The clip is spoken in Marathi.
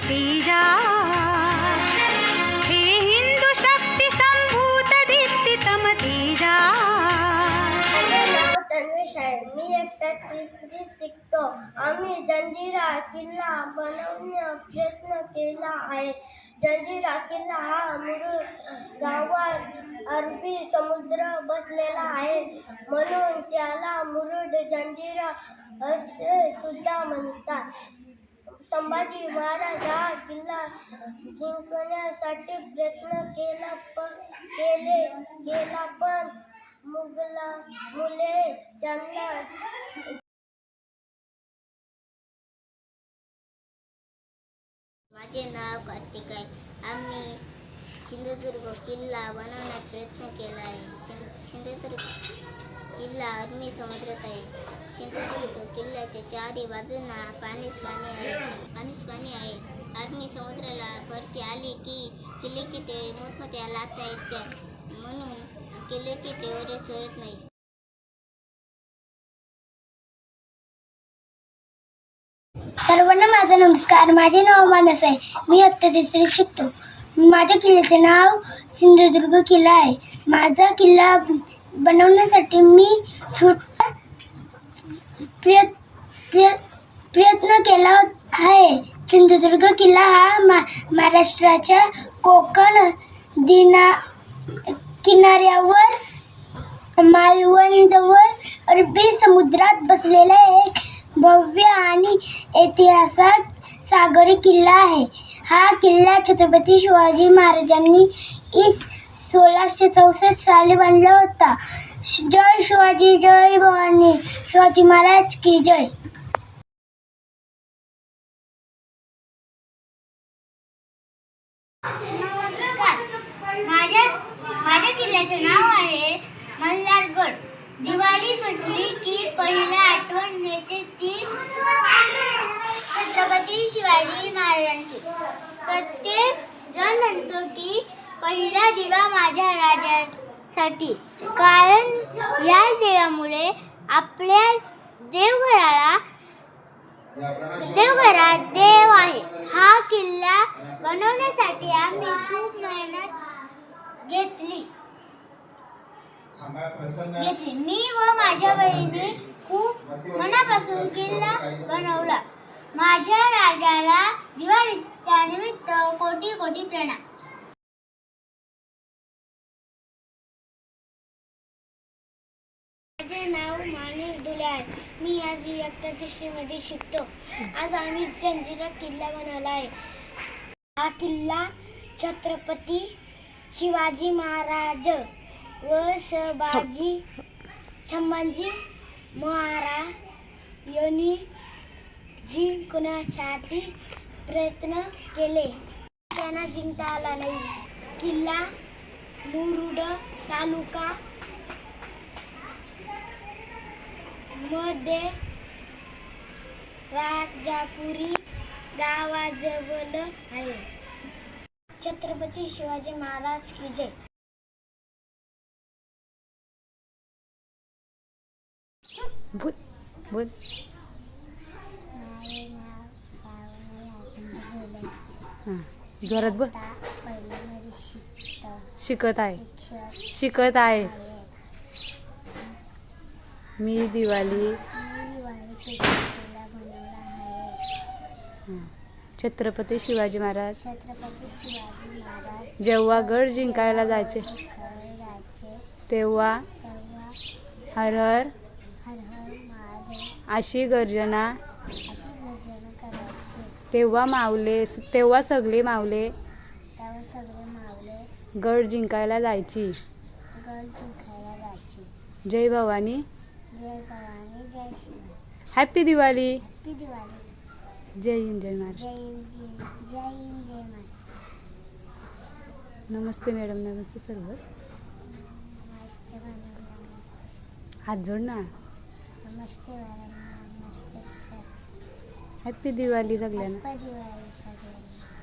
तेजा, हे हिंदू शक्ती संभूत दीप्तितम तेजा. मी एकटा तिसरी शिकतो. आम्ही जंजिरा किल्ला बनवण्याचा प्रयत्न केला आहे. जंजिरा किल्ला हा मुरुड गावात अरबी समुद्र बसलेला आहे, म्हणून त्याला मुरुड जंजिरा असे सुद्धा म्हणतात. संभाजी महाराज हा किल्ला जिंकण्यासाठी प्रयत्न केला पण मुले त्यांना. माझे नाव कार्तिक आहे. आम्ही सिंधुदुर्ग किल्ला बनवण्याचा प्रयत्न केला आहे. सिंधुदुर्ग किल्ला अरबी समुद्रात आहे. सिंधुदुर्ग किल्ल्याच्या चारही बाजूंना पाणीच पाणी आहे. अरबी समुद्राला भरती आली की किल्ल्याची तेवढी मोठमोठ्या लाटा येतात, म्हणून किल्ल्याची तेवढे सरत नाही. सर्वांना माझा नमस्कार. माझे नाव मानस आहे. मी इयत्ता तिसरी शिकतो. माझ्या किल्ल्याचे नाव सिंधुदुर्ग किल्ला आहे. माझा किल्ला बनवण्यासाठी मी छोटा प्रयत्न केला आहे. सिंधुदुर्ग किल्ला हा महाराष्ट्राच्या कोकण किनाऱ्यावर मालवणजवळ अरबी समुद्रात बसलेला एक भव्य आणि ऐतिहासिक सागरी किल्ला आहे. हा किल्ला छत्रपती शिवाजी महाराजांनी इ. 1664 साली बांधला होता. जय शिवाजी, जय भवानी, शिवाजी महाराज की जय. नमस्कार. माझ्या किल्ल्याचे नाव आहे मल्हारगड. दिवाळी म्हटली की पहिला आठवण येते ती छत्रपती शिवाजी महाराजांची. प्रत्येक जण म्हणतो की पहिला दिवा माझ्या राजासाठी, कारण या देवामुळे आपल्या देवघरात देव आहे. हा किल्ला बनवण्यासाठी आम्ही खूप मेहनत घेतली. मी व माझ्या बहिणी खूप मनापासून किल्ला बनवला. माझ्या राजाला दिवाळीच्या निमित्त कोटी कोटी प्रणाम. माझे नाव माणूस दुले आहे. मी आज इयत्ता तिसरीमध्ये शिकतो. आज आम्ही जंजिरा किल्ला बनवला आहे. हा किल्ला छत्रपती शिवाजी महाराज व संभाजी महाराज यांनी जिंकण्यासाठी प्रयत्न केले, त्यांना जिंकता आला नाही. किल्ला मुरुड तालुका मध्ये राजापुरी गावाजवळ आहे. छत्रपती शिवाजी महाराज की जय. बोल. जोरात बोल. शिकत आहे. मी दिवाळी छत्रपती शिवाजी महाराज जेव्हा गड जिंकायला जायचे तेव्हा हर हर अशी गर्जना तेव्हा सगळे मावले गड जिंकायला जायची. जय भवानी, जय शिवाजी. हॅपी दिवाळी. जय हिंद, जय महाराज. नमस्ते मॅडम. नमस्ते सर्व. हात जोड ना. नमस्ते मॅडम. नमस्ते सर. हॅपी दिवाळी सगळ्यांना. हॅपी दिवाळी सगळ्यांना.